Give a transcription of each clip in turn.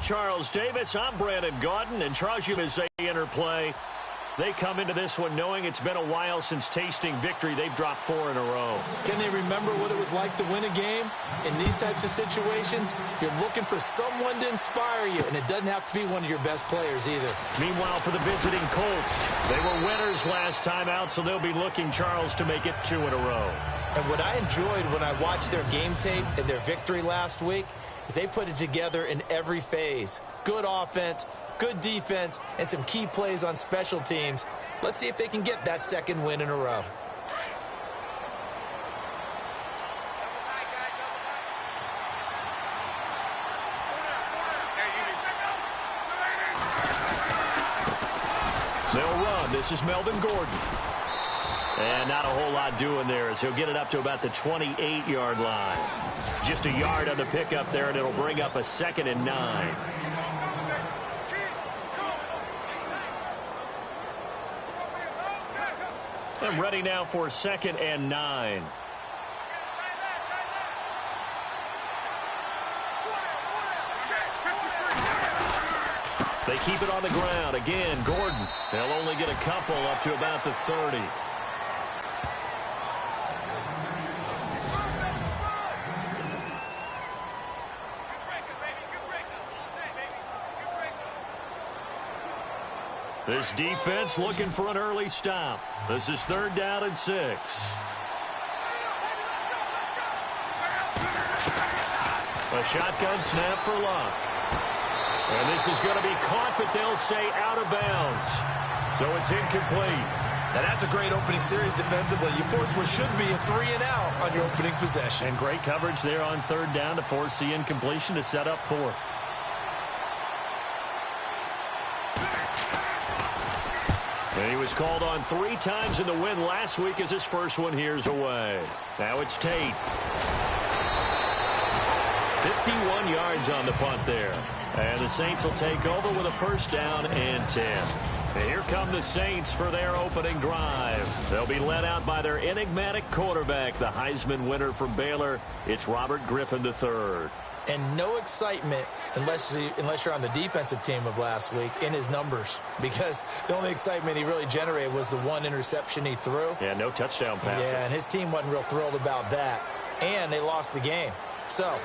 Charles Davis. I'm Brandon Gaudin, and Charles, you as they interplay. They come into this one knowing it's been a while since tasting victory. They've dropped 4 in a row. Can they remember what it was like to win a game? In these types of situations, you're looking for someone to inspire you, and it doesn't have to be one of your best players either. Meanwhile, for the visiting Colts, they were winners last time out, so they'll be looking, Charles, to make it 2 in a row. And what I enjoyed when I watched their game tape and their victory last week is they put it together in every phase. Good offense, good defense, and some key plays on special teams. Let's see if they can get that second win in a row. They'll run. This is Melvin Gordon. And not a whole lot doing there as he'll get it up to about the 28-yard line. Just a yard on the pickup there, and it'll bring up a 2nd and 9. And ready now for 2nd and 9. They keep it on the ground. Again, Gordon. They'll only get a couple up to about the 30. This defense looking for an early stop. This is 3rd down and 6. A shotgun snap for Luck. And this is going to be caught, but they'll say out of bounds. So it's incomplete. Now that's a great opening series defensively. You force what should be a 3 and out on your opening possession. And great coverage there on 3rd down to force the incompletion to set up 4th. And he was called on 3 times in the win last week as his first one here's away. Now it's Tate. 51 yards on the punt there. And the Saints will take over with a 1st down and 10. And here come the Saints for their opening drive. They'll be led out by their enigmatic quarterback, the Heisman winner from Baylor. It's Robert Griffin III. And no excitement unless you're on the defensive team of last week in his numbers, because the only excitement he really generated was the 1 interception he threw. Yeah, no touchdown passes. Yeah, and his team wasn't real thrilled about that. And they lost the game. So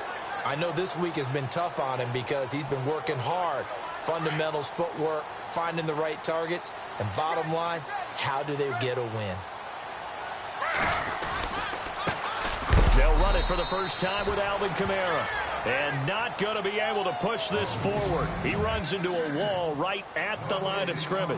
I know this week has been tough on him because he's been working hard. Fundamentals, footwork, finding the right targets. And bottom line, how do they get a win? They'll run it for the first time with Alvin Kamara. And not going to be able to push this forward. He runs into a wall right at the line of scrimmage.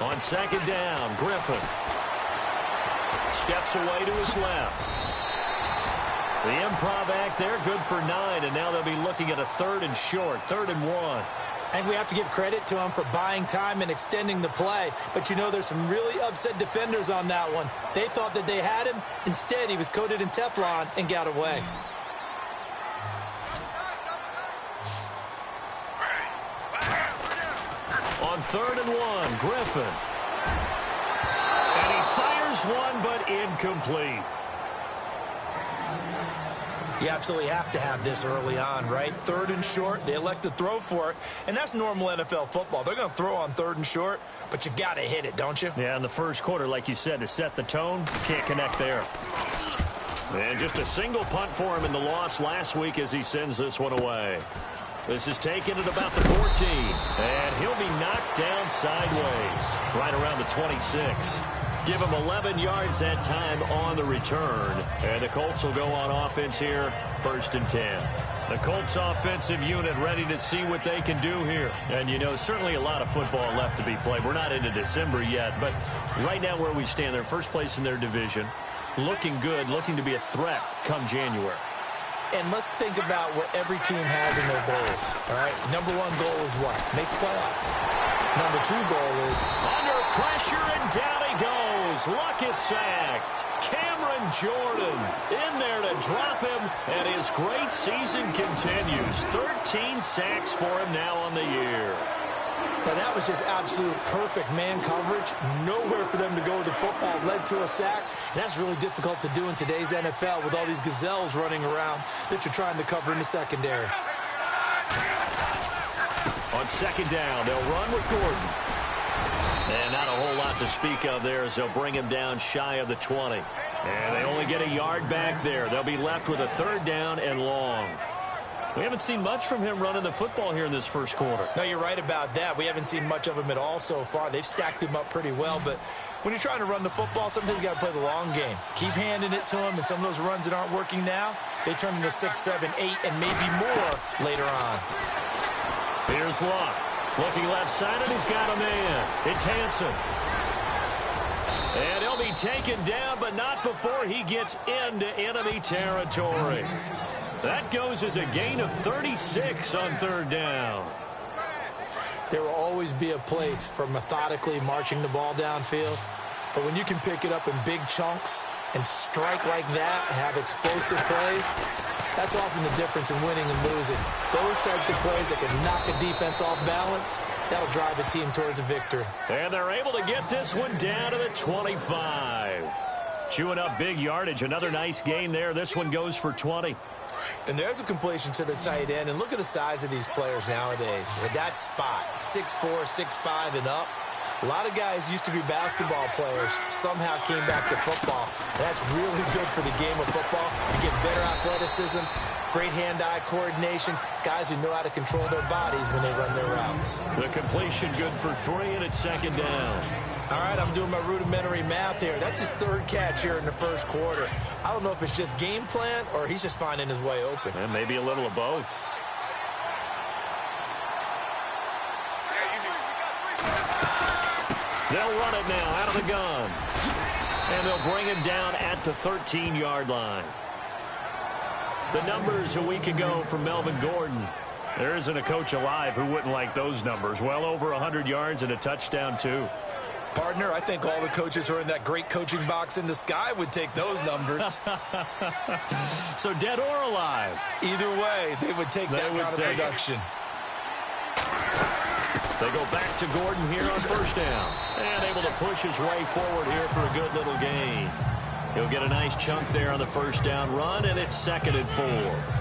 On 2nd down, Griffin steps away to his left. The improv act there, good for 9, and now they'll be looking at a 3rd and short, 3rd and 1. And we have to give credit to him for buying time and extending the play. But, you know, there's some really upset defenders on that one. They thought that they had him. Instead, he was coated in Teflon and got away. On 3rd and 1, Griffin. And he fires one, but incomplete. You absolutely have to have this early on, right? 3rd and short, they elect to throw for it, and that's normal NFL football. They're going to throw on 3rd and short, but you've got to hit it, don't you? Yeah, in the first quarter, like you said, to set the tone, can't connect there. And just a single punt for him in the loss last week as he sends this one away. This is taken at about the 14, and he'll be knocked down sideways, right around the 26. Give him 11 yards that time on the return. And the Colts will go on offense here, 1st and 10. The Colts offensive unit ready to see what they can do here. And, you know, certainly a lot of football left to be played. We're not into December yet, but right now where we stand, they're first place in their division. Looking good, looking to be a threat come January. And let's think about what every team has in their goals, all right? Number 1 goal is what? Make the playoffs. Number 2 goal is... under pressure, and down he goes. goes. Luck is sacked. Cameron Jordan in there to drop him, and his great season continues. 13 sacks for him now on the year. Now, that was just absolute perfect man coverage. Nowhere for them to go with the football. Led to a sack. And that's really difficult to do in today's NFL with all these gazelles running around that you're trying to cover in the secondary. On second down, they'll run with Gordon. And not a whole lot to speak of there as they'll bring him down shy of the 20. And they only get a yard back there. They'll be left with a third down and long. We haven't seen much from him running the football here in this first quarter. No, you're right about that. We haven't seen much of him at all so far. They've stacked him up pretty well, but when you're trying to run the football, sometimes you got to play the long game. Keep handing it to him, and some of those runs that aren't working now, they turn into 6, 7, 8, and maybe more later on. Here's Luck. Looking left side, and he's got a man. It's Hansen. And he'll be taken down, but not before he gets into enemy territory. That goes as a gain of 36 on third down. There will always be a place for methodically marching the ball downfield. But when you can pick it up in big chunks and strike like that, have explosive plays, that's often the difference in winning and losing. Those types of plays that can knock a defense off balance, that'll drive a team towards a victory. And they're able to get this one down to the 25. Chewing up big yardage. Another nice gain there. This one goes for 20. And there's a completion to the tight end. And look at the size of these players nowadays. At that spot, 6'4", 6'5", and up. A lot of guys used to be basketball players, somehow came back to football. And that's really good for the game of football. You get better athleticism, great hand-eye coordination, guys who know how to control their bodies when they run their routes. The completion good for 3, and it's second down. All right, I'm doing my rudimentary math here. That's his third catch here in the first quarter. I don't know if it's just game plan or he's just finding his way open. And maybe a little of both. They'll run it now out of the gun. And they'll bring him down at the 13-yard line. The numbers a week ago from Melvin Gordon. There isn't a coach alive who wouldn't like those numbers. Well over 100 yards and a touchdown, too. Partner, I think all the coaches who are in that great coaching box in the sky would take those numbers. So dead or alive? Either way, they would take that kind of production. They go back to Gordon here on first down. And able to push his way forward here for a good little gain. He'll get a nice chunk there on the first down run, and it's 2nd and 4.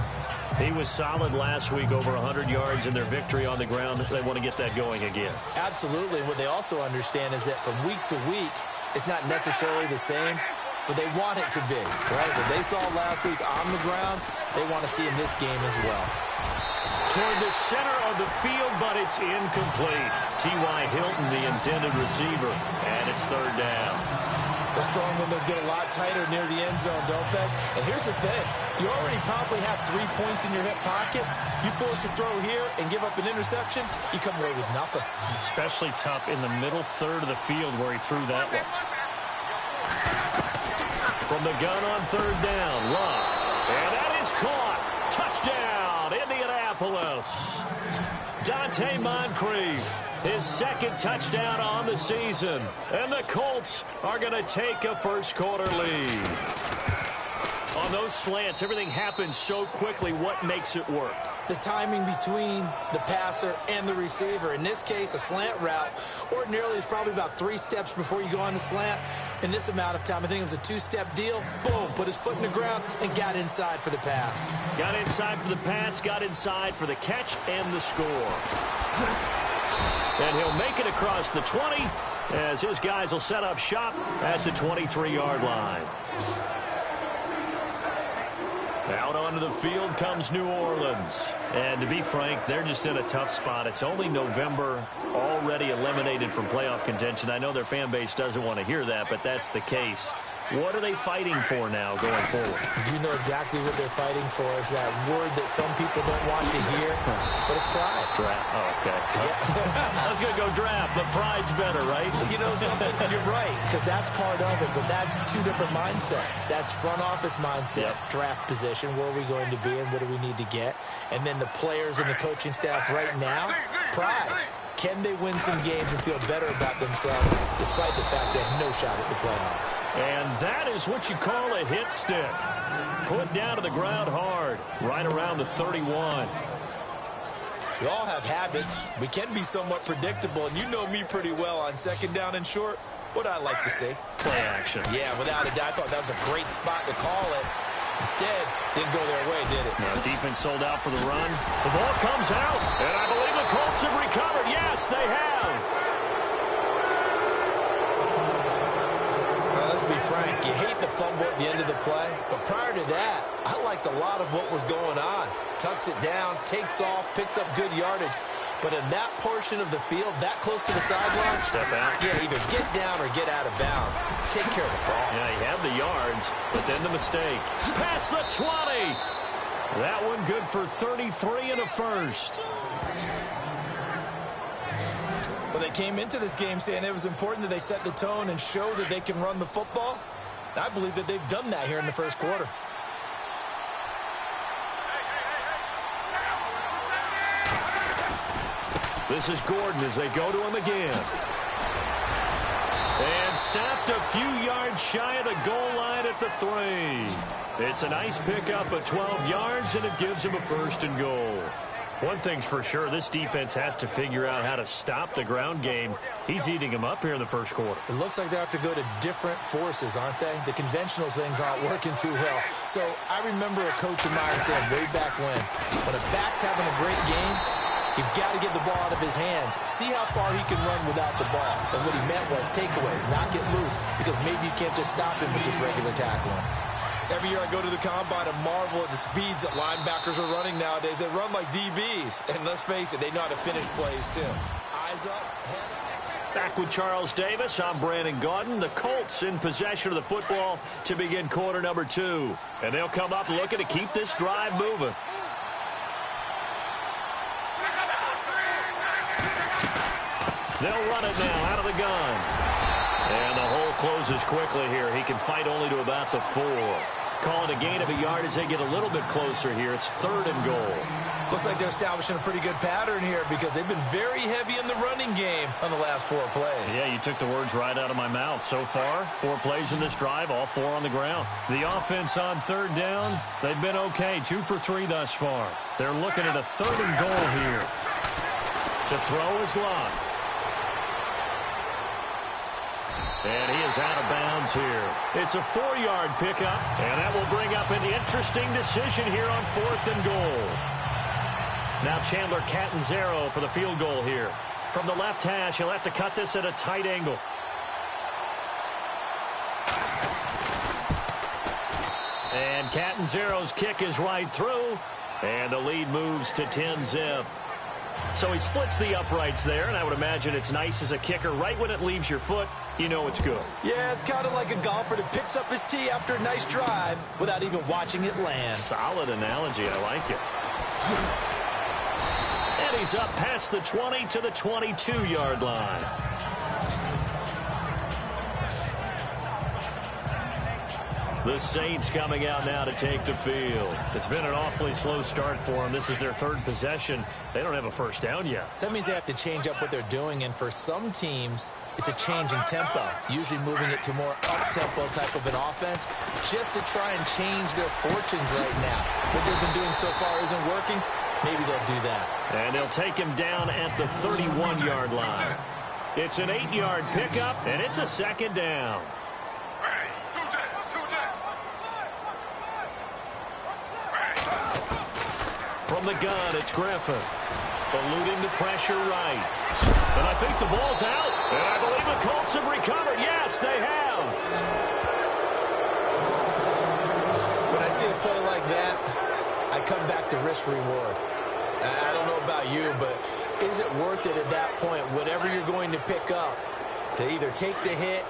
He was solid last week, over 100 yards in their victory on the ground. They want to get that going again. Absolutely. What they also understand is that from week to week, it's not necessarily the same, but they want it to be, right? What they saw last week on the ground, they want to see in this game as well. Toward the center of the field, but it's incomplete. T.Y. Hilton, the intended receiver, and it's third down. Those throwing windows get a lot tighter near the end zone, don't they? And here's the thing. You already probably have 3 points in your hip pocket. You force a throw here and give up an interception, you come away with nothing. Especially tough in the middle third of the field where he threw that one. From the gun on third down, Luck. And that is caught. Touchdown, Indianapolis. Dante Moncrief. His second touchdown on the season. And the Colts are going to take a first quarter lead. On those slants, everything happens so quickly. What makes it work? The timing between the passer and the receiver. In this case, a slant route ordinarily is probably about 3 steps before you go on the slant. In this amount of time, I think it was a 2-step deal. Boom, put his foot in the ground and got inside for the pass. Got inside for the pass, got inside for the catch and the score. And he'll make it across the 20 as his guys will set up shop at the 23-yard line. Out onto the field comes New Orleans. And to be frank, they're just in a tough spot. It's only November, already eliminated from playoff contention. I know their fan base doesn't want to hear that, but that's the case. What are they fighting for now going forward? You know exactly what they're fighting for. Is that word that some people don't want to hear, but it's pride. Draft. Oh, okay. Yeah. I was going to go draft, but pride's better, right? You know something? You're right, because that's part of it, but that's 2 different mindsets. That's front office mindset, draft position, where are we going to be and what do we need to get? And then the players and the coaching staff right now, pride. Can they win some games and feel better about themselves despite the fact they have no shot at the playoffs? And that is what you call a hit stick. Put down to the ground hard, right around the 31. We all have habits. We can be somewhat predictable, and you know me pretty well on second down and short. What I like to see? Play action. Yeah, without a doubt, I thought that was a great spot to call it. Instead, didn't go their way, did it? Now, defense sold out for the run. The ball comes out, and I believe the Colts have recovered. Yes, they have. Now, let's be frank. You hate the fumble at the end of the play, but prior to that, I liked a lot of what was going on. Tucks it down, takes off, picks up good yardage. But in that portion of the field, that close to the sideline, step out. Yeah, either get down or get out of bounds. Take care of the ball. Yeah, he had the yards, but then the mistake. Past the 20. That one good for 33 and a first. Well, they came into this game saying it was important that they set the tone and show that they can run the football. I believe that they've done that here in the first quarter. This is Gordon as they go to him again. And stopped a few yards shy of the goal line at the 3. It's a nice pickup of 12 yards, and it gives him a first and goal. One thing's for sure, this defense has to figure out how to stop the ground game. He's eating them up here in the first quarter. It looks like they have to go to different forces, aren't they? The conventional things aren't working too well. So I remember a coach of mine saying way back when a back's having a great game, you've got to get the ball out of his hands. See how far he can run without the ball. And what he meant was takeaways, not get loose, because maybe you can't just stop him with just regular tackling. Every year I go to the combine and marvel at the speeds that linebackers are running nowadays. They run like DBs. And let's face it, they know how to finish plays too. Eyes up, head up. Back with Charles Davis, I'm Brandon Gaudin. The Colts in possession of the football to begin quarter number 2. And they'll come up looking to keep this drive moving. They'll run it now out of the gun. And the hole closes quickly here. He can fight only to about the 4. Call it a gain of a yard as they get a little bit closer here. It's 3rd and goal. Looks like they're establishing a pretty good pattern here because they've been very heavy in the running game on the last 4 plays. Yeah, you took the words right out of my mouth. So far, 4 plays in this drive, all 4 on the ground. The offense on 3rd down, they've been okay. 2 for 3 thus far. They're looking at a 3rd and goal here. To throw is Locke. And he is out of bounds here. It's a 4-yard pickup, and that will bring up an interesting decision here on 4th and goal. Now Chandler Catanzaro for the field goal here. From the left hash, he'll have to cut this at a tight angle. And Catanzaro's kick is right through, and the lead moves to 10-zip. So he splits the uprights there, and I would imagine it's nice as a kicker. Right when it leaves your foot, you know it's good. Yeah, it's kind of like a golfer that picks up his tee after a nice drive without even watching it land. Solid analogy. I like it. And he's up past the 20 to the 22-yard line. The Saints coming out now to take the field. It's been an awfully slow start for them. This is their 3rd possession. They don't have a first down yet. So that means they have to change up what they're doing, and for some teams, it's a change in tempo, usually moving it to more up-tempo type of an offense, just to try and change their fortunes right now. What they've been doing so far isn't working. Maybe they'll do that. And they'll take him down at the 31-yard line. It's an 8-yard pickup, and it's a 2nd down. From the gun, it's Griffin. Eluding the pressure right. And I think the ball's out. And I believe the Colts have recovered. Yes, they have. When I see a play like that, I come back to risk-reward. I don't know about you, but is it worth it at that point, whatever you're going to pick up, to either take the hit,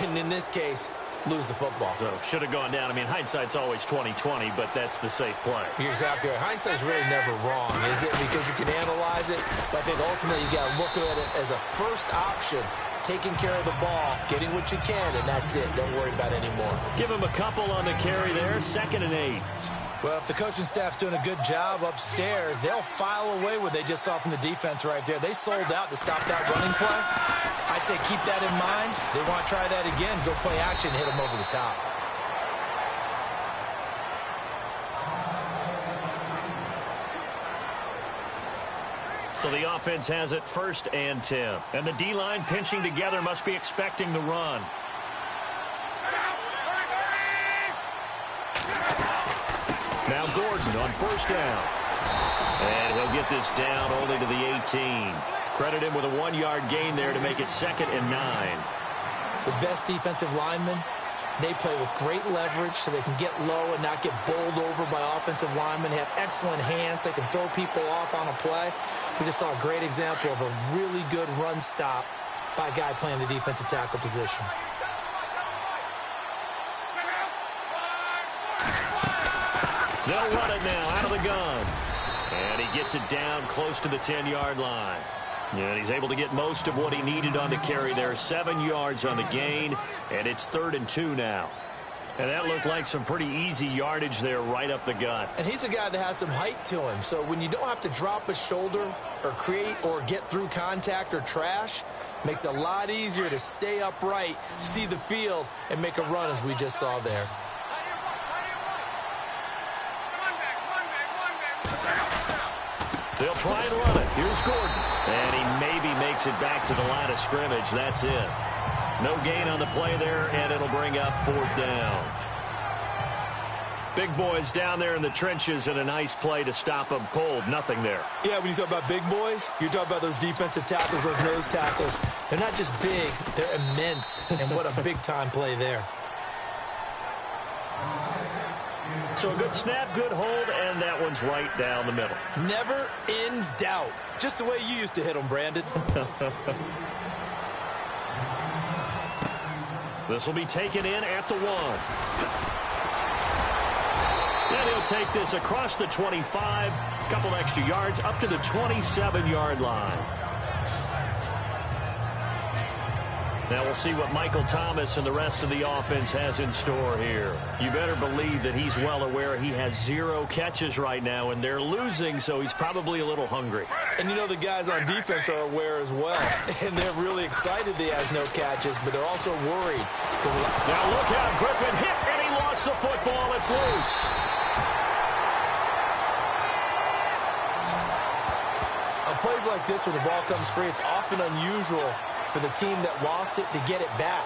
and in this case, lose the football? So should have gone down. I mean, hindsight's always 20/20, but that's the safe play. You're exactly right. Hindsight's really never wrong, is it? Because you can analyze it, but I think ultimately you got to look at it as a first option, taking care of the ball, getting what you can, and that's it. Don't worry about it anymore. Give him a couple on the carry there. 2nd and 8. Well, if the coaching staff's doing a good job upstairs, they'll file away what they just saw from the defense right there. They sold out to stop that running play. I'd say keep that in mind. They want to try that again. Go play action, hit them over the top. So the offense has it 1st and 10. And the D-line pinching together must be expecting the run. Now Gordon on 1st down. And he'll get this down only to the 18. Credit him with a 1-yard gain there to make it 2nd and 9. The best defensive linemen, they play with great leverage so they can get low and not get bowled over by offensive linemen. They have excellent hands. They can throw people off on a play. We just saw a great example of a really good run stop by a guy playing the defensive tackle position. They'll run it now out of the gun. And he gets it down close to the 10-yard line. And he's able to get most of what he needed on the carry there. 7 yards on the gain, and it's 3rd and 2 now. And that looked like some pretty easy yardage there right up the gut. And he's a guy that has some height to him. So when you don't have to drop a shoulder or create or get through contact or trash, makes it a lot easier to stay upright, see the field, and make a run as we just saw there. They'll try and run it. Here's Gordon. And he maybe makes it back to the line of scrimmage. That's it. No gain on the play there, and it'll bring up 4th down. Big boys down there in the trenches, and a nice play to stop them cold. Nothing there. Yeah, when you talk about big boys, you're talking about those defensive tackles, those nose tackles. They're not just big, they're immense. And what a big-time play there. So a good snap, good hold, and that one's right down the middle. Never in doubt. Just the way you used to hit them, Brandon. This will be taken in at the 1. And he'll take this across the 25, a couple extra yards, up to the 27-yard line. Now we'll see what Michael Thomas and the rest of the offense has in store here. You better believe that he's well aware he has 0 catches right now, and they're losing, so he's probably a little hungry. And you know the guys on defense are aware as well. And they're really excited he has no catches, but they're also worried. Now look out, Griffin hit, and he lost the football. It's loose. On plays like this where the ball comes free, it's often unusual for the team that lost it to get it back.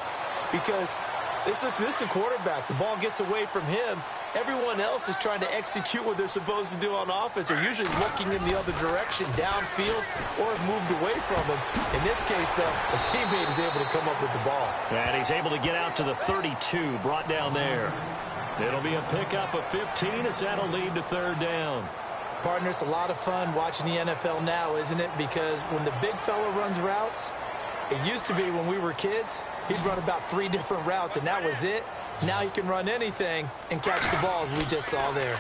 Because this is the quarterback. The ball gets away from him. Everyone else is trying to execute what they're supposed to do on offense. They're usually looking in the other direction, downfield, or have moved away from him. In this case, though, a teammate is able to come up with the ball. And he's able to get out to the 32, brought down there. It'll be a pickup of 15 as that'll lead to 3rd down. Partner, it's a lot of fun watching the NFL now, isn't it? Because when the big fella runs routes, it used to be when we were kids, he'd run about 3 different routes, and that was it. Now he can run anything and catch the ball, as we just saw there.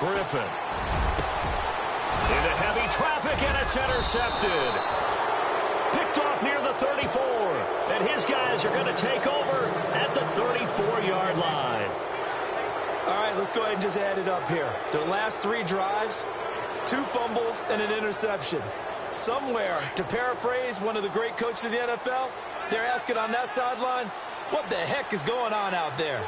Griffin. Into heavy traffic, and it's intercepted. Picked off near the 34. And his guys are going to take over at the 34-yard line. All right, let's go ahead and just add it up here. Their last 3 drives, 2 fumbles and an interception. Somewhere, to paraphrase one of the great coaches of the NFL, they're asking on that sideline, what the heck is going on out there?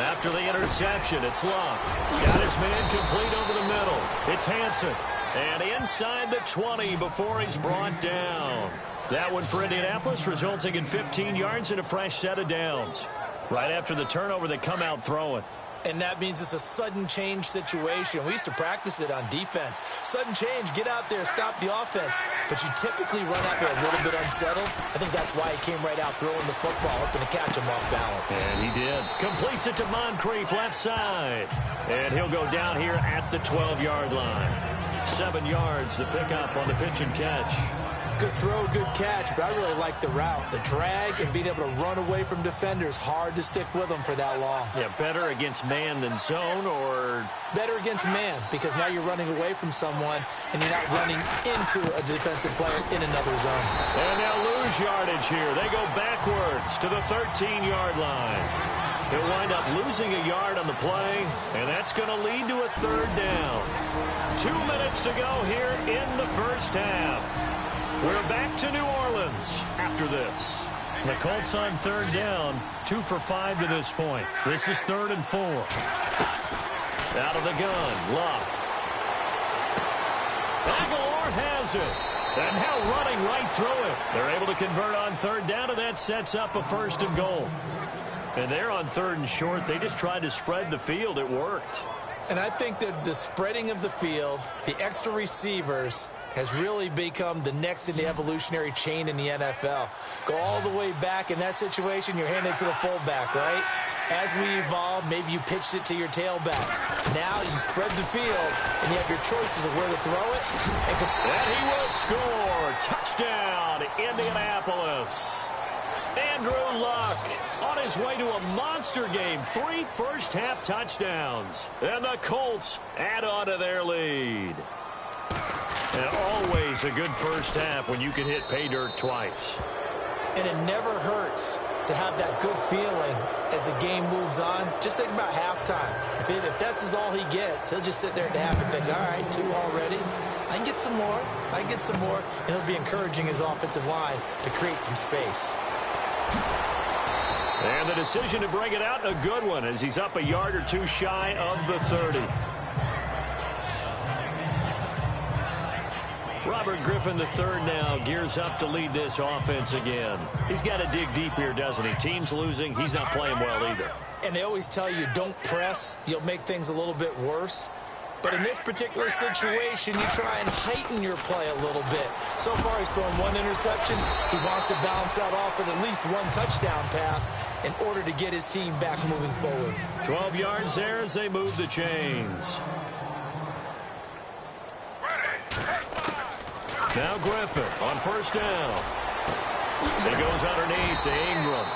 After the interception, it's Luck. Got his man complete over the middle. It's Hansen. And inside the 20 before he's brought down. That one for Indianapolis, resulting in 15 yards and a fresh set of downs. Right after the turnover, they come out throwing. And that means it's a sudden change situation. We used to practice it on defense. Sudden change, get out there, stop the offense. But you typically run out there a little bit unsettled. I think that's why he came right out throwing the football, hoping to catch him off balance. And he did. Completes it to Moncrief, left side. And he'll go down here at the 12-yard line. 7 yards, the pickup on the pitch and catch. Good throw, good catch, but I really like the route. The drag and being able to run away from defenders, hard to stick with them for that long. Yeah, better against man than zone, or? Better against man, because now you're running away from someone and you're not running into a defensive player in another zone. And now lose yardage here. They go backwards to the 13-yard line. He'll wind up losing a yard on the play, and that's going to lead to a third down. 2 minutes to go here in the first half. We're back to New Orleans after this. The Colts on third down, 2 for 5 to this point. This is 3rd and 4. Out of the gun, Luck. Aguilar has it. And now running right through it. They're able to convert on third down, and that sets up a 1st and goal. And they're on 3rd and short. They just tried to spread the field. It worked. And I think that the spreading of the field, the extra receivers, has really become the next in the evolutionary chain in the NFL. Go all the way back in that situation, you're handing it to the fullback, right? As we evolve, maybe you pitched it to your tailback. Now you spread the field, and you have your choices of where to throw it. And he will score. Touchdown, Indianapolis. Andrew Luck on his way to a monster game. 3 first-half touchdowns. And the Colts add on to their lead. And always a good first half when you can hit pay dirt twice. And it never hurts to have that good feeling as the game moves on. Just think about halftime. If that's all he gets, he'll just sit there at the half and think, all right, 2 already. I can get some more. I can get some more. And he'll be encouraging his offensive line to create some space. And the decision to bring it out, a good one, as he's up a yard or 2 shy of the 30. Robert Griffin III now gears up to lead this offense again. He's got to dig deep here, doesn't he? Team's losing. He's not playing well either. And they always tell you, don't press. You'll make things a little bit worse. But in this particular situation, you try and heighten your play a little bit. So far, he's thrown 1 interception. He wants to bounce that off with at least 1 touchdown pass in order to get his team back moving forward. 12 yards there as they move the chains. Now Griffin on first down. He goes underneath to Ingram.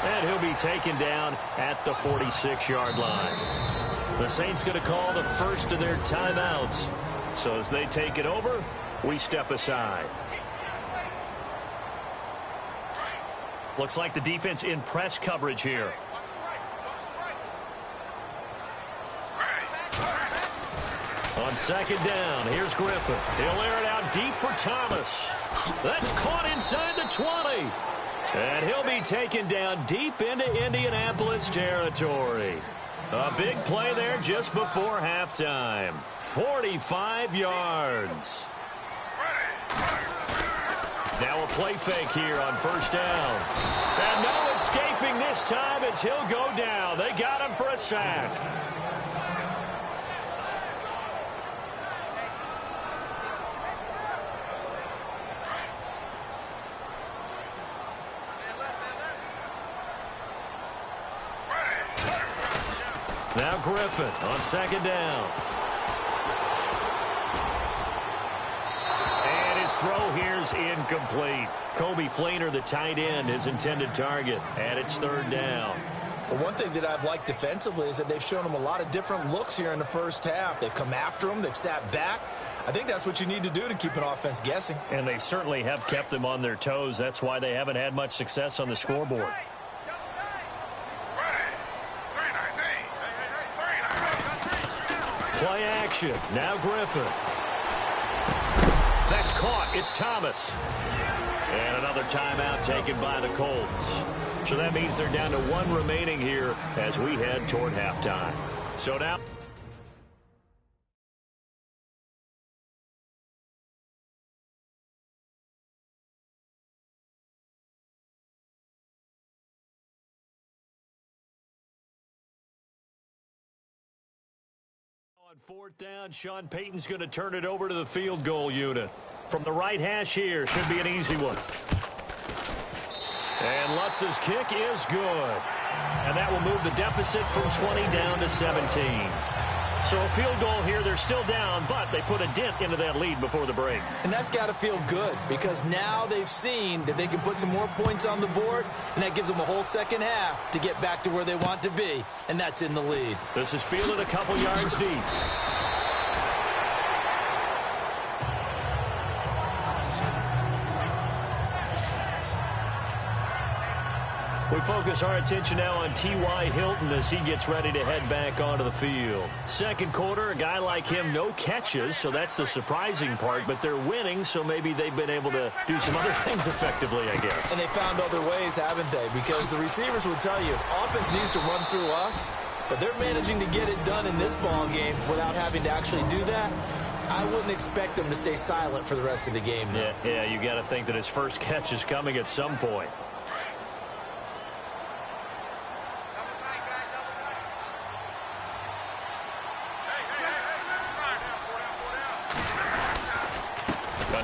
And he'll be taken down at the 46-yard line. The Saints going to call the first of their timeouts. So as they take it over, we step aside. Looks like the defense in press coverage here. On second down, here's Griffin. He'll air it out deep for Thomas. That's caught inside the 20. And he'll be taken down deep into Indianapolis territory. A big play there just before halftime. 45 yards. Now a play fake here on first down. And no escaping this time as he'll go down. They got him for a sack. Now Griffin on second down. And his throw here's incomplete. Kobe Fleener, the tight end, his intended target. And it's third down. Well, one thing that I've liked defensively is that they've shown him a lot of different looks here in the first half. They've come after him. They've sat back. I think that's what you need to do to keep an offense guessing. And they certainly have kept them on their toes. That's why they haven't had much success on the scoreboard. Play action. Now Griffin. That's caught. It's Thomas. And another timeout taken by the Colts. So that means they're down to 1 remaining here as we head toward halftime. So now... On fourth down, Sean Payton's going to turn it over to the field goal unit. From the right hash here, should be an easy one. And Lutz's kick is good. And that will move the deficit from 20 down to 17. So a field goal here, they're still down, but they put a dent into that lead before the break. And that's got to feel good because now they've seen that they can put some more points on the board, and that gives them a whole second half to get back to where they want to be, and that's in the lead. This is fielded a couple yards deep. We focus our attention now on T.Y. Hilton as he gets ready to head back onto the field. Second quarter, a guy like him, no catches, so that's the surprising part, but they're winning, so maybe they've been able to do some other things effectively, I guess. And they found other ways, haven't they? Because the receivers will tell you, offense needs to run through us, but they're managing to get it done in this ball game without having to actually do that. I wouldn't expect them to stay silent for the rest of the game. Yeah, you got to think that his first catch is coming at some point.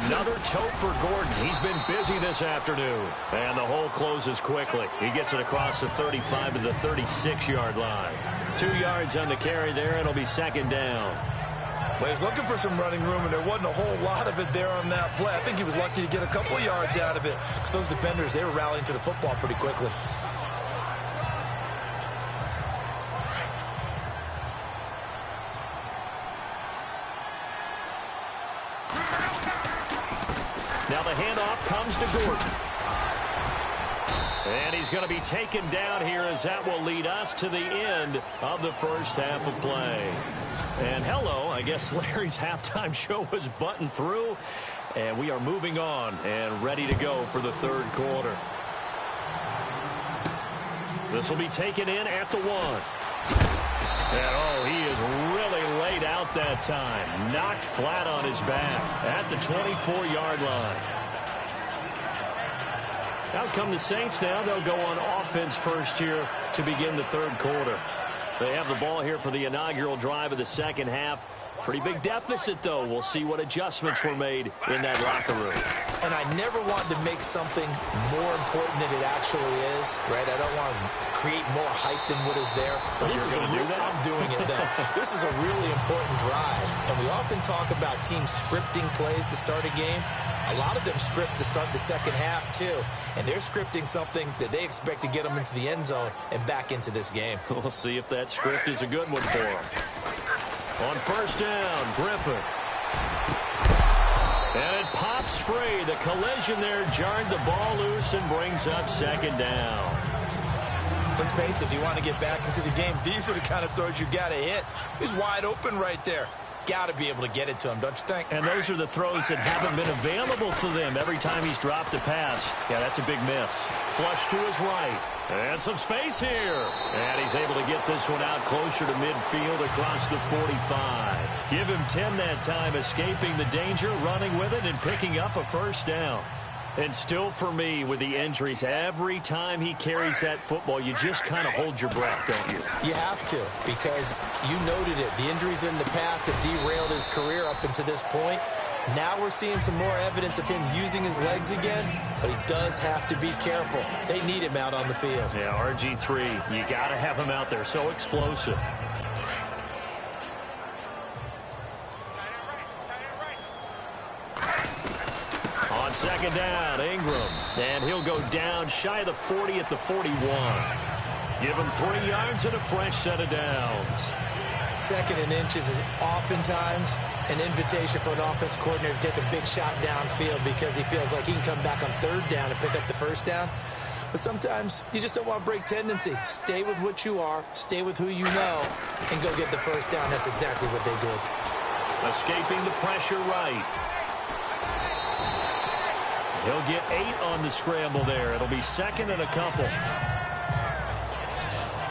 Another tote for Gordon. He's been busy this afternoon. And the hole closes quickly. He gets it across the 35 to the 36-yard line. 2 yards on the carry there. It'll be second down. Well, he's looking for some running room, and there wasn't a whole lot of it there on that play. I think he was lucky to get a couple yards out of it because those defenders, they were rallying to the football pretty quickly. Now the handoff comes to Gordon. And he's going to be taken down here as that will lead us to the end of the first half of play. And hello, I guess Larry's halftime show was buttoned through. And we are moving on and ready to go for the third quarter. This will be taken in at the 1. And oh, he is really laid out that time. Knocked flat on his back at the 24-yard line. Out come the Saints now. They'll go on offense first here to begin the third quarter. They have the ball here for the inaugural drive of the second half. Pretty big deficit, though. We'll see what adjustments were made in that locker room. And I never want to make something more important than it actually is, right? I don't want to create more hype than what is there. But this is I'm doing it, though. This is a really important drive. And we often talk about teams scripting plays to start a game. A lot of them script to start the second half, too. And they're scripting something that they expect to get them into the end zone and back into this game. We'll see if that script is a good one for them. On first down, Griffin. And it pops free. The collision there jarred the ball loose and brings up second down. Let's face it, if you want to get back into the game, these are the kind of throws you got to hit. He's wide open right there. Got to be able to get it to him, don't you think? And those are the throws that haven't been available to them every time he's dropped a pass. Yeah, that's a big miss. Flush to his right. And some space here. And he's able to get this one out closer to midfield across the 45. Give him 10 that time, escaping the danger, running with it, and picking up a first down. And still for me, with the injuries, every time he carries that football, you just kind of hold your breath, don't you? You have to, because you noted it. The injuries in the past have derailed his career up until this point. Now we're seeing some more evidence of him using his legs again, but he does have to be careful. They need him out on the field. Yeah, RG3, you got to have him out there. So explosive. On second down, Ingram. And he'll go down shy of the 40 at the 41. Give him 3 yards and a fresh set of downs. Second and inches is oftentimes an invitation for an offense coordinator to take a big shot downfield because he feels like he can come back on third down and pick up the first down. But sometimes you just don't want to break tendency. Stay with what you are, stay with who you know, and go get the first down. That's exactly what they did. Escaping the pressure right. He'll get 8 on the scramble there. It'll be second and a couple.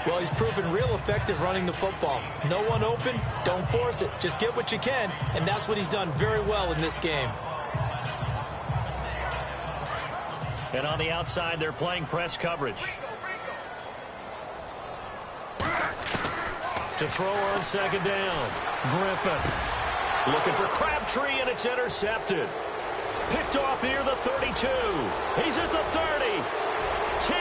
Well, he's proven real effective running the football. No one open, don't force it. Just get what you can, and that's what he's done very well in this game. And on the outside, they're playing press coverage. To throw on second down, Griffin. Looking for Crabtree, and it's intercepted. Picked off here, the 32. He's at the 30. 10,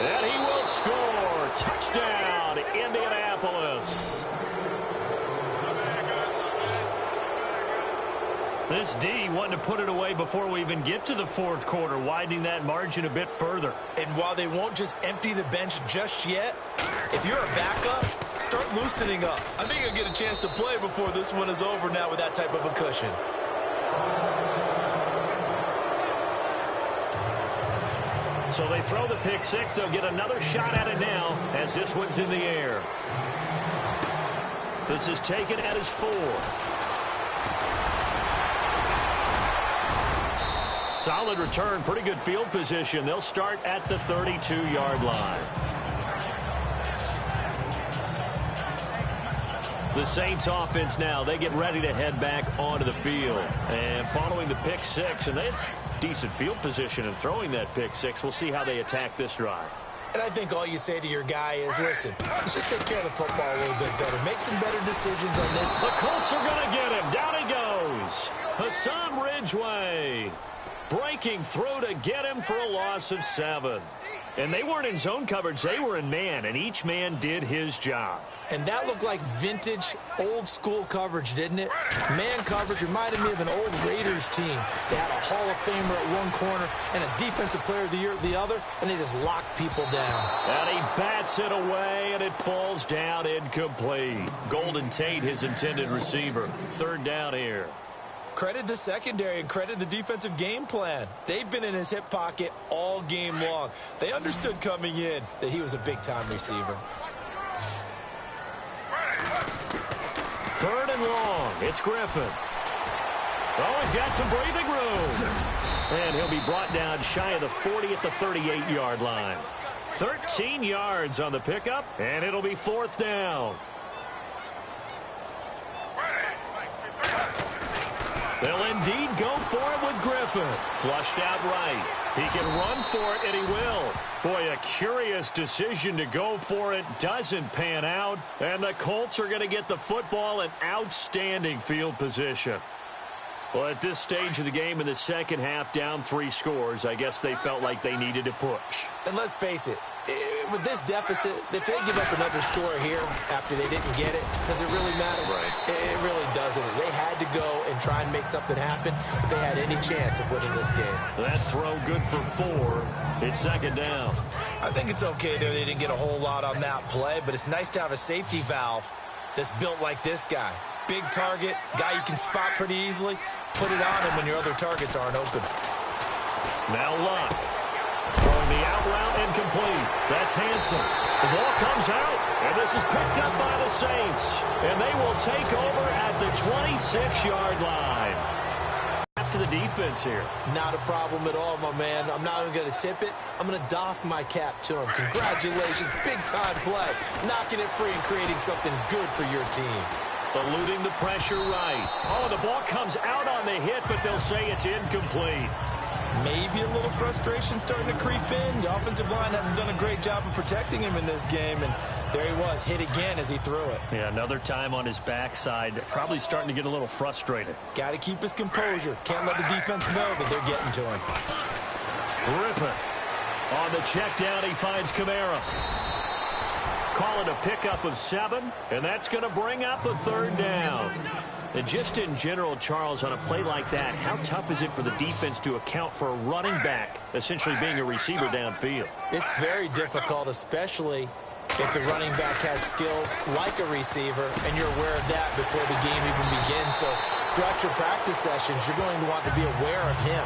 and he will score. Touchdown, Indianapolis. This D wanting to put it away before we even get to the fourth quarter, widening that margin a bit further. And while they won't just empty the bench just yet, if you're a backup, start loosening up. I think you'll get a chance to play before this one is over now with that type of a cushion. So they throw the pick six. They'll get another shot at it now as this one's in the air. This is taken at his 4. Solid return, pretty good field position. They'll start at the 32-yard line. The Saints offense now, they get ready to head back onto the field. And following the pick six, and they have decent field position in throwing that pick six. We'll see how they attack this drive. And I think all you say to your guy is, listen, let's just take care of the football a little bit better. Make some better decisions on this. The Colts are going to get him. Down he goes. Hassan Ridgeway breaking through to get him for a loss of 7. And they weren't in zone coverage. They were in man, and each man did his job. And that looked like vintage, old-school coverage, didn't it? Man coverage reminded me of an old Raiders team. They had a Hall of Famer at one corner and a Defensive Player of the Year at the other, and they just locked people down. And he bats it away, and it falls down incomplete. Golden Tate, his intended receiver. 3rd down here. Credit the secondary and credit the defensive game plan. They've been in his hip pocket all game long. They understood coming in that he was a big-time receiver. 3rd and long. It's Griffin. Oh, he's got some breathing room. And he'll be brought down shy of the 40 at the 38-yard line. 13 yards on the pickup, and it'll be 4th down. They'll indeed go for it with Griffin. Flushed out right. He can run for it, and he will. Boy, a curious decision to go for it. Doesn't pan out. And the Colts are going to get the football in outstanding field position. Well, at this stage of the game in the second half, down 3 scores, I guess they felt like they needed to push. And let's face it, with this deficit, if they give up another score here after they didn't get it, does it really matter? Right. It really doesn't. They had to go and try and make something happen if they had any chance of winning this game. That throw good for 4. It's 2nd down. I think it's okay there. They didn't get a whole lot on that play, but it's nice to have a safety valve that's built like this guy. Big target, guy you can spot pretty easily. Put it on him when your other targets aren't open. Now Luck. Throwing the out route incomplete. That's Hanson. The ball comes out, and this is picked up by the Saints. And they will take over at the 26-yard line. Back to the defense here. Not a problem at all, my man. I'm not even going to tip it. I'm going to doff my cap to him. Congratulations. Big-time play. Knocking it free and creating something good for your team. Eluding the pressure right. Oh, the ball comes out on the hit, but they'll say it's incomplete. Maybe a little frustration starting to creep in. The offensive line hasn't done a great job of protecting him in this game, and there he was, hit again as he threw it. Yeah, another time on his backside, probably starting to get a little frustrated. Got to keep his composure. Can't let the defense know that they're getting to him. Griffin. On the check down, he finds Kamara. Call it a pickup of 7, and that's going to bring up a 3rd down. And just in general, Charles, on a play like that, how tough is it for the defense to account for a running back essentially being a receiver downfield? It's very difficult, especially if the running back has skills like a receiver, and you're aware of that before the game even begins. So throughout your practice sessions, you're going to want to be aware of him.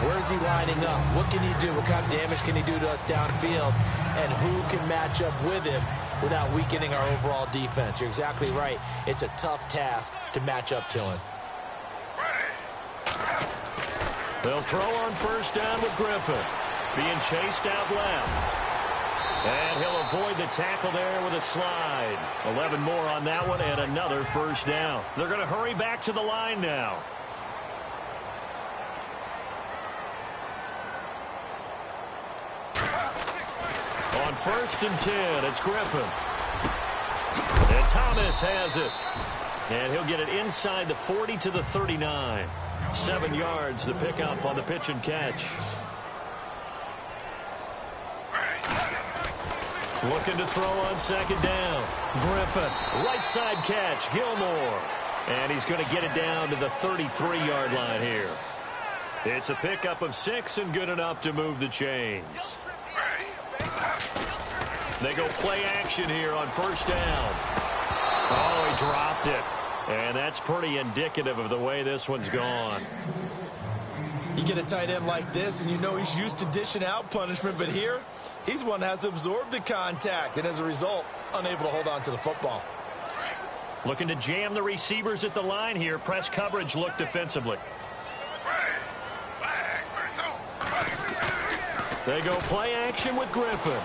Where is he lining up? What can he do? What kind of damage can he do to us downfield? And who can match up with him without weakening our overall defense? You're exactly right. It's a tough task to match up to him. They'll throw on 1st down with Griffin. Being chased out left. And he'll avoid the tackle there with a slide. 11 more on that one and another 1st down. They're going to hurry back to the line now. On 1st and 10, it's Griffin. And Thomas has it. And he'll get it inside the 40 to the 39. 7 yards the pickup on the pitch and catch. Looking to throw on 2nd down. Griffin, right side catch, Gilmore. And he's going to get it down to the 33-yard line here. It's a pickup of 6 and good enough to move the chains. They go play action here on 1st down. Oh, he dropped it. And that's pretty indicative of the way this one's gone. You get a tight end like this, and you know he's used to dishing out punishment, but here, he's one that has to absorb the contact, and as a result, unable to hold on to the football. Looking to jam the receivers at the line here. Press coverage look defensively. They go play action with Griffin.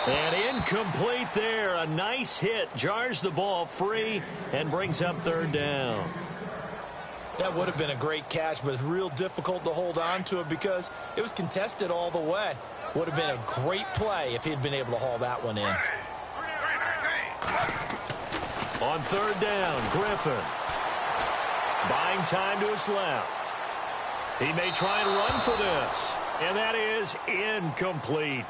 And incomplete there. A nice hit. Jars the ball free and brings up third down. That would have been a great catch, but it's real difficult to hold on to it because it was contested all the way. Would have been a great play if he'd been able to haul that one in. On third down, Griffin. Buying time to his left. He may try and run for this. And that is incomplete.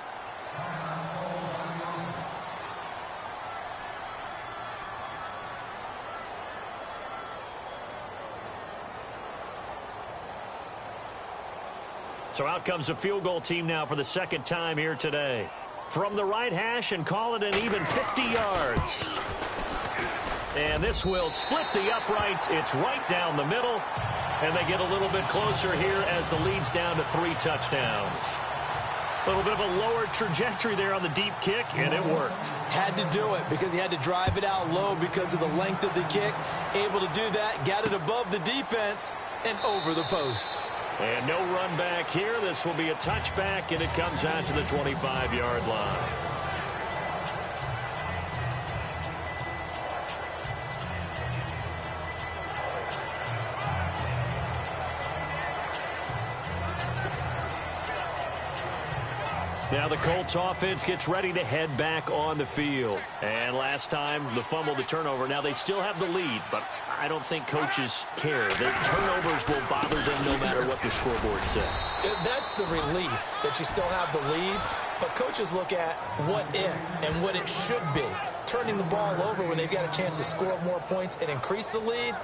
So out comes the field goal team now for the second time here today. From the right hash and call it an even 50 yards. And this will split the uprights. It's right down the middle. And they get a little bit closer here as the lead's down to 3 touchdowns. A little bit of a lower trajectory there on the deep kick, and it worked. Had to do it because he had to drive it out low because of the length of the kick. Able to do that, got it above the defense, and over the post. And no run back here. This will be a touchback, and it comes out to the 25-yard line. Now the Colts offense gets ready to head back on the field. And last time, the fumble, the turnover. Now they still have the lead, but I don't think coaches care. The turnovers will bother them no matter what the scoreboard says. That's the relief that you still have the lead, but coaches look at what if and what it should be. Turning the ball over when they've got a chance to score more points and increase the lead,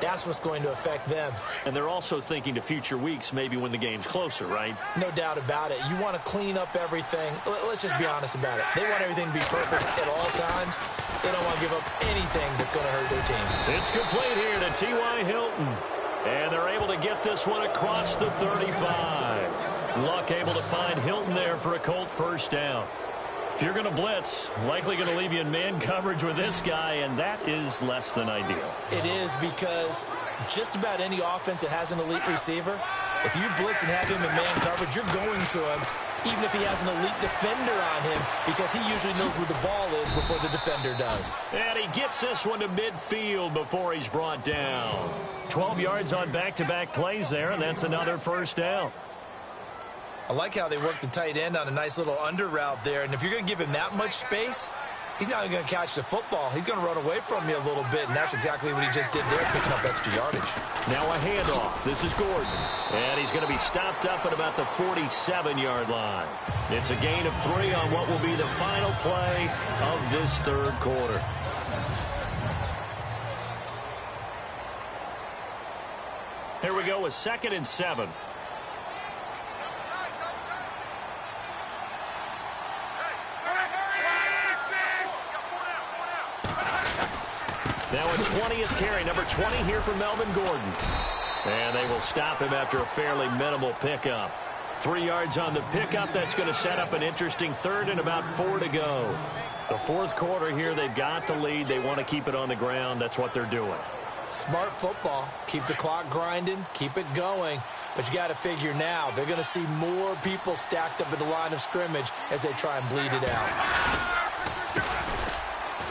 that's what's going to affect them. And they're also thinking to future weeks, maybe when the game's closer, right? No doubt about it. You want to clean up everything. Let's just be honest about it. They want everything to be perfect at all times. They don't want to give up anything that's going to hurt their team. It's complete here to T.Y. Hilton. And they're able to get this one across the 35. Luck able to find Hilton there for a Colt first down. If you're going to blitz, likely going to leave you in man coverage with this guy, and that is less than ideal. It is because just about any offense that has an elite receiver, if you blitz and have him in man coverage, you're going to him, even if he has an elite defender on him, because he usually knows where the ball is before the defender does. And he gets this one to midfield before he's brought down. 12 yards on back-to-back plays there, and that's another first down. I like how they work the tight end on a nice little under route there. And if you're going to give him that much space, he's not going to catch the football. He's going to run away from you a little bit, and that's exactly what he just did there, picking up extra yardage. Now a handoff. This is Gordon. And he's going to be stopped up at about the 47-yard line. It's a gain of 3 on what will be the final play of this third quarter. Here we go with 2nd and 7. Now a 20th carry, number 20 here for Melvin Gordon. And they will stop him after a fairly minimal pickup. 3 yards on the pickup. That's going to set up an interesting third and about 4 to go. The fourth quarter here, they've got the lead. They want to keep it on the ground. That's what they're doing. Smart football. Keep the clock grinding. Keep it going. But you got to figure now, they're going to see more people stacked up at the line of scrimmage as they try and bleed it out.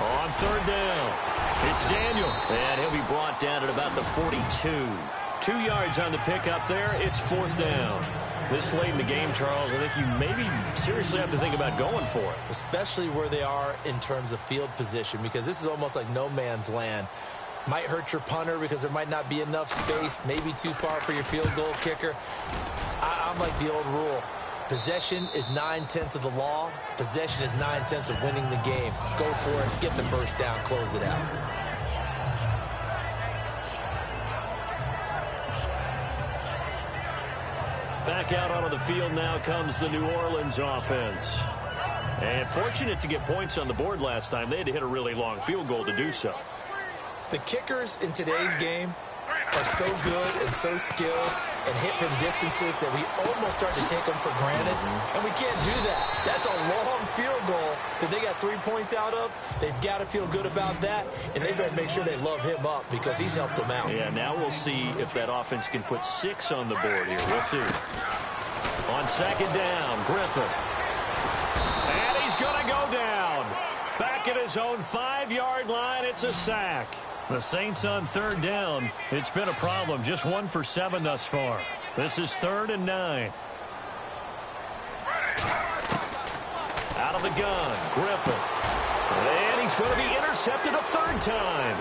On third down, it's Daniel. And he'll be brought down at about the 42. 2 yards on the pickup there. It's 4th down. This late in the game, Charles, I think you maybe seriously have to think about going for it. Especially where they are in terms of field position, because this is almost like no man's land. Might hurt your punter because there might not be enough space, maybe too far for your field goal kicker. I'm like the old rule. Possession is 9/10 of the law. Possession is 9/10 of winning the game. Go for it. Get the first down. Close it out. Back out onto the field now comes the New Orleans offense. And fortunate to get points on the board last time. They had to hit a really long field goal to do so. The kickers in today's game are so good and so skilled and hit from distances that we almost start to take them for granted, and we can't do that. That's a long field goal that they got 3 points out of. They've got to feel good about that, and they better make sure they love him up because he's helped them out. Yeah, now we'll see if that offense can put 6 on the board here. We'll see. On second down, Griffin. And he's going to go down. Back at his own 5-yard line, it's a sack. The Saints on third down. It's been a problem. Just 1 for 7 thus far. This is 3rd and 9. Out of the gun, Griffin. And he's going to be intercepted a 3rd time.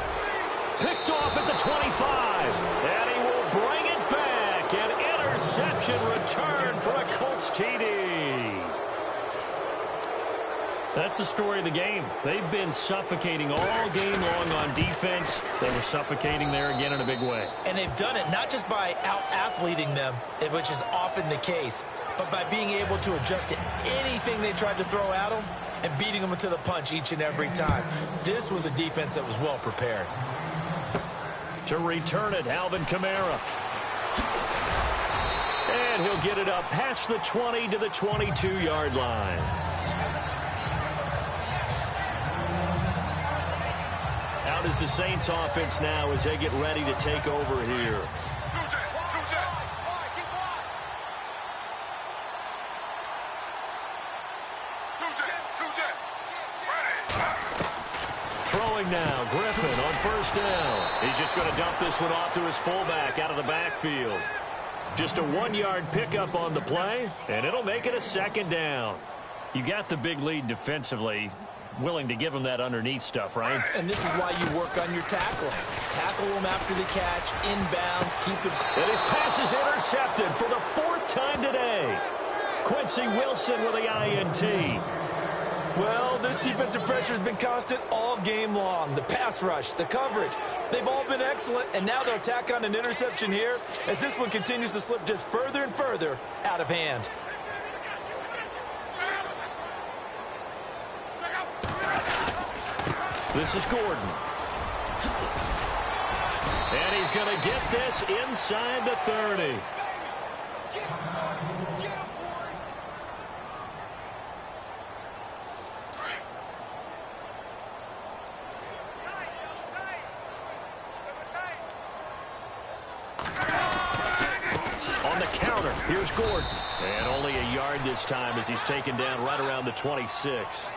Picked off at the 25. And he will bring it back. An interception return for a Colts TD. That's the story of the game. They've been suffocating all game long on defense. They were suffocating there again in a big way. And they've done it not just by out-athleting them, which is often the case, but by being able to adjust to anything they tried to throw at them and beating them to the punch each and every time. This was a defense that was well prepared. To return it, Alvin Kamara. And he'll get it up past the 20 to the 22-yard line. Out is the Saints offense now as they get ready to take over here. Throwing now, Griffin on first down. He's just going to dump this one off to his fullback out of the backfield. Just a 1-yard pickup on the play, and it'll make it a 2nd down. You got the big lead defensively. Willing to give him that underneath stuff, right? And this is why you work on your tackling. Tackle them after the catch, inbounds, keep them. And his pass is intercepted for the 4th time today. Quincy Wilson with the INT. Well, this defensive pressure has been constant all game long. The pass rush, the coverage, they've all been excellent, and now they'll tack on an interception here as this one continues to slip just further and further out of hand. This is Gordon. And he's going to get this inside the 30. On the counter, here's Gordon. And only a yard this time as he's taken down right around the 26.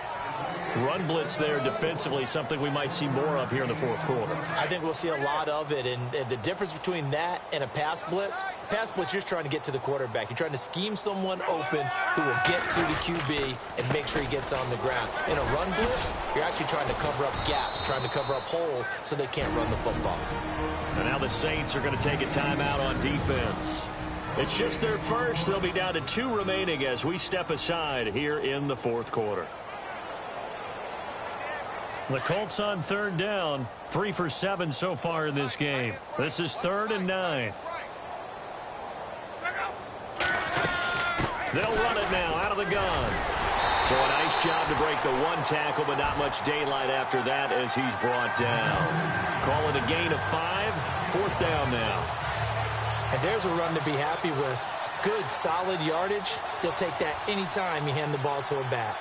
Run blitz there defensively, something we might see more of here in the 4th quarter. I think we'll see a lot of it, and the difference between that and a pass blitz, you're just trying to get to the quarterback. You're trying to scheme someone open who will get to the QB and make sure he gets on the ground. In a run blitz, you're actually trying to cover up gaps, trying to cover up holes so they can't run the football. And now the Saints are going to take a timeout on defense. It's just their first. They'll be down to 2 remaining as we step aside here in the 4th quarter. The Colts on third down, 3 for 7 so far in this game. This is 3rd and 9. They'll run it now out of the gun. So a nice job to break the 1 tackle, but not much daylight after that as he's brought down. Call it a gain of 5, 4th down now. And there's a run to be happy with. Good, solid yardage. He'll take that anytime you hand the ball to a back.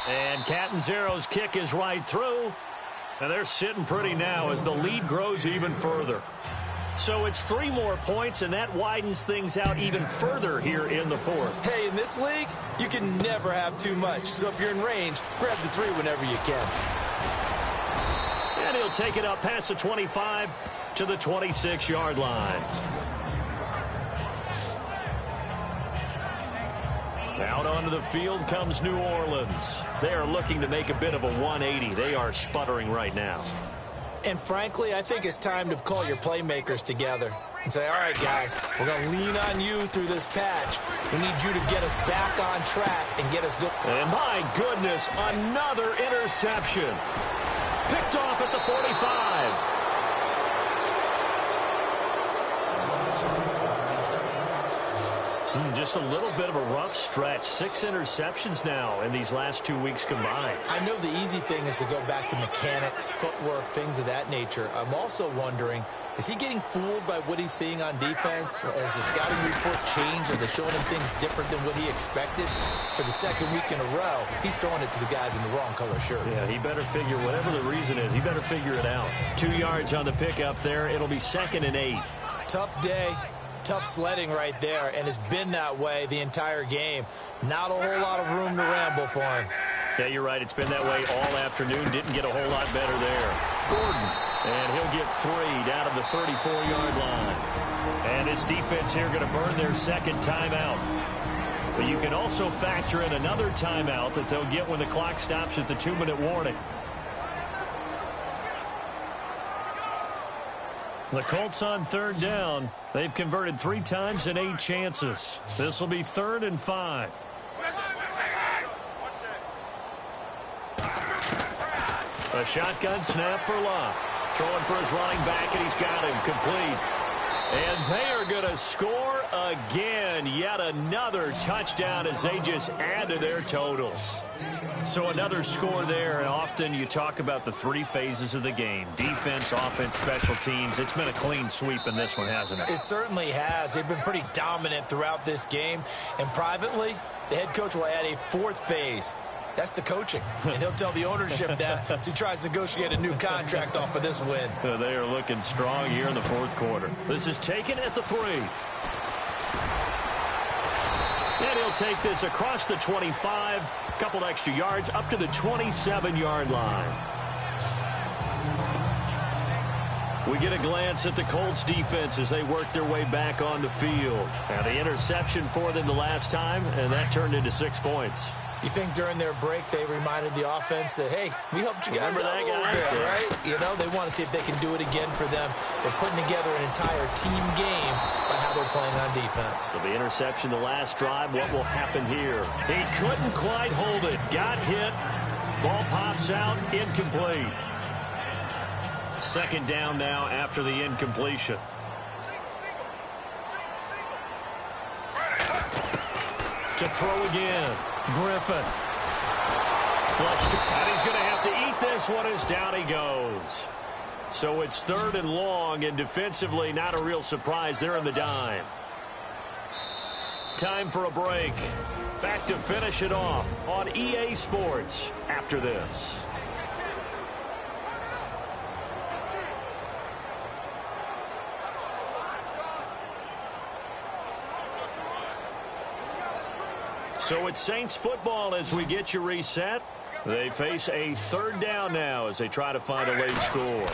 And Catanzaro's kick is right through. And they're sitting pretty now as the lead grows even further. So it's 3 more points, and that widens things out even further here in the 4th. Hey, in this league, you can never have too much. So if you're in range, grab the 3 whenever you can. And he'll take it up past the 25 to the 26-yard line. Out onto the field comes New Orleans. They are looking to make a bit of a 180. They are sputtering right now. And frankly, I think it's time to call your playmakers together and say, all right, guys, we're going to lean on you through this patch. We need you to get us back on track and get us good. And my goodness, another interception. Picked off at the 45. Just a little bit of a rough stretch. 6 interceptions now in these last 2 weeks combined. I know the easy thing is to go back to mechanics, footwork, things of that nature. I'm also wondering, is he getting fooled by what he's seeing on defense? Has the scouting report changed? Are they showing him things different than what he expected? For the second week in a row, he's throwing it to the guys in the wrong color shirts. Yeah, he better figure, whatever the reason is, he better figure it out. 2 yards on the pickup there. It'll be 2nd and 8. Tough day. Tough sledding right there, and it's been that way the entire game. Not a whole lot of room to ramble for him. Yeah, you're right. It's been that way all afternoon. Didn't get a whole lot better there. Gordon, and he'll get 3 down to the 34-yard line. And this defense here going to burn their second timeout. But you can also factor in another timeout that they'll get when the clock stops at the 2-minute warning. The Colts on 3rd down. They've converted 3 times in 8 chances. This will be 3rd and 5. A shotgun snap for Love. Throwing for his running back, and he's got him complete. And they are going to score again. Yet another touchdown as they just add to their totals. So another score there, and often you talk about the 3 phases of the game. Defense, offense, special teams. It's been a clean sweep in this one, hasn't it? It certainly has. They've been pretty dominant throughout this game. And privately, the head coach will add a 4th phase. That's the coaching. And he'll tell the ownership that as he tries to negotiate a new contract off of this win. They are looking strong here in the 4th quarter. This is taken at the 3. And he'll take this across the 25. A couple extra yards up to the 27-yard line. We get a glance at the Colts defense as they work their way back on the field. Now the interception for them the last time, and that turned into 6 points. You think during their break they reminded the offense that, hey, we helped you guys out a little bit, right? You know, they want to see if they can do it again for them. They're putting together an entire team game by how they're playing on defense. So the interception the last drive, what will happen here? He couldn't quite hold it. Got hit. Ball pops out. Incomplete. 2nd down now after the incompletion. To throw again. Griffin. Flushed. And he's going to have to eat this one as down he goes. So it's 3rd and long, and defensively not a real surprise. They're in the dime. Time for a break. Back to finish it off on EA Sports after this. So it's Saints football as we get you reset. They face a 3rd down now as they try to find a late score.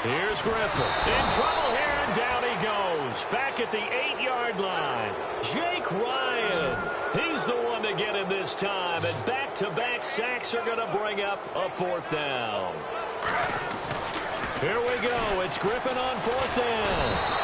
Here's Griffin. In trouble here, and down he goes. Back at the 8-yard line. Jake Ryan. He's the one to get him this time. And back-to-back sacks are going to bring up a 4th down. Here we go. It's Griffin on 4th down.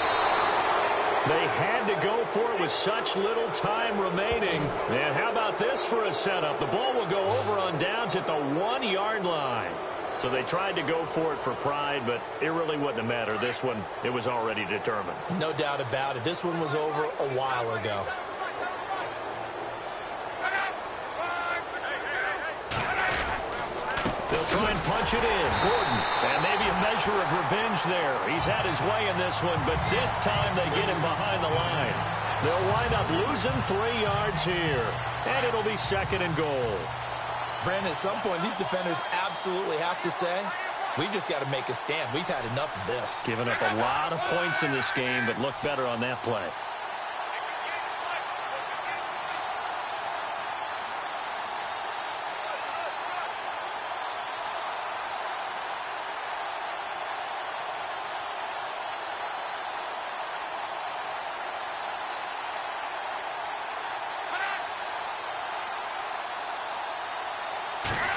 They had to go for it with such little time remaining. And how about this for a setup? The ball will go over on downs at the 1-yard line. So they tried to go for it for pride, but it really wouldn't have mattered. This one, it was already determined. No doubt about it. This one was over a while ago. They'll try and punch it in. Gordon, and maybe a measure of revenge there. He's had his way in this one, but this time they get him behind the line. They'll wind up losing 3 yards here, and it'll be 2nd and goal. Brandon, at some point, these defenders absolutely have to say, we've just got to make a stand. We've had enough of this. Giving up a lot of points in this game, but look better on that play.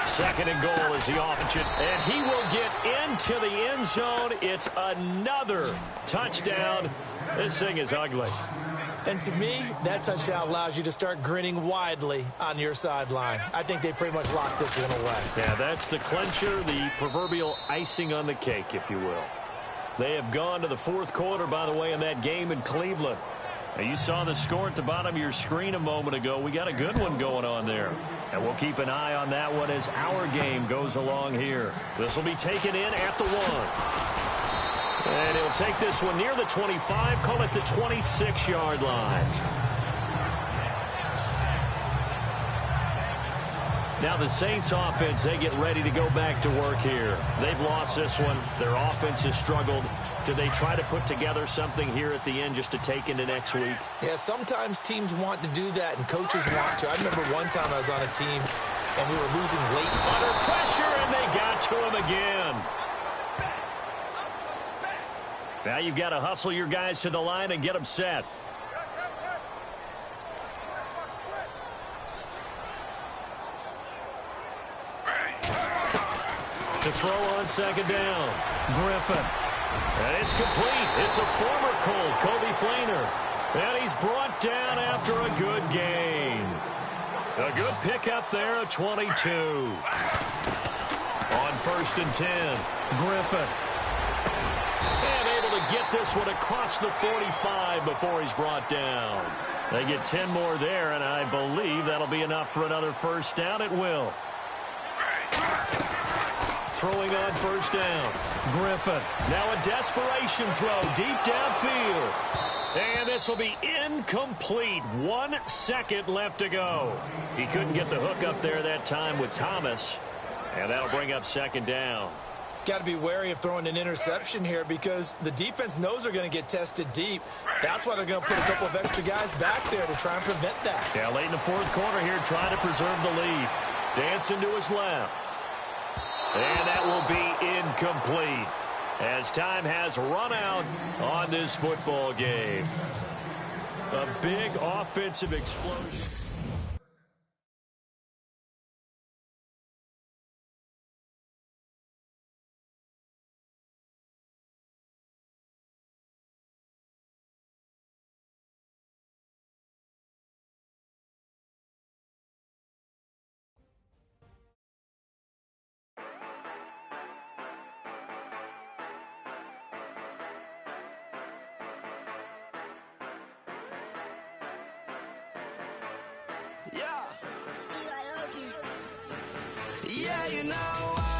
Second and goal as he offers it, and he will get into the end zone. It's another touchdown. This thing is ugly. And to me, that touchdown allows you to start grinning widely on your sideline. I think they pretty much locked this one away. Yeah, that's the clincher, the proverbial icing on the cake, if you will. They have gone to the 4th quarter, by the way, in that game in Cleveland. Now, you saw the score at the bottom of your screen a moment ago. We got a good one going on there. And we'll keep an eye on that one as our game goes along here. This will be taken in at the 1. And he'll take this one near the 25, call it the 26-yard line. Now the Saints offense, they get ready to go back to work here. They've lost this one. Their offense has struggled. Do they try to put together something here at the end just to take into next week? Yeah, sometimes teams want to do that and coaches want to. I remember one time I was on a team and we were losing late. Under pressure, and they got to him again. Now you've got to hustle your guys to the line and get them set. To throw on second down. Griffin. And it's complete. It's a former Colt, Kobe Fleener. And he's brought down after a good gain. A good pickup there at 22. On 1st and 10. Griffin. And able to get this one across the 45 before he's brought down. They get 10 more there, and I believe that'll be enough for another first down. It will. Throwing on 1st down. Griffin. Now a desperation throw deep downfield. And this will be incomplete. 1 second left to go. He couldn't get the hook up there that time with Thomas. And that'll bring up 2nd down. Got to be wary of throwing an interception here because the defense knows they're going to get tested deep. That's why they're going to put a couple of extra guys back there to try and prevent that. Yeah, late in the 4th quarter here, trying to preserve the lead. Dancing to his left. And that will be incomplete as time has run out on this football game. A big offensive explosion. Yeah. Yeah, you know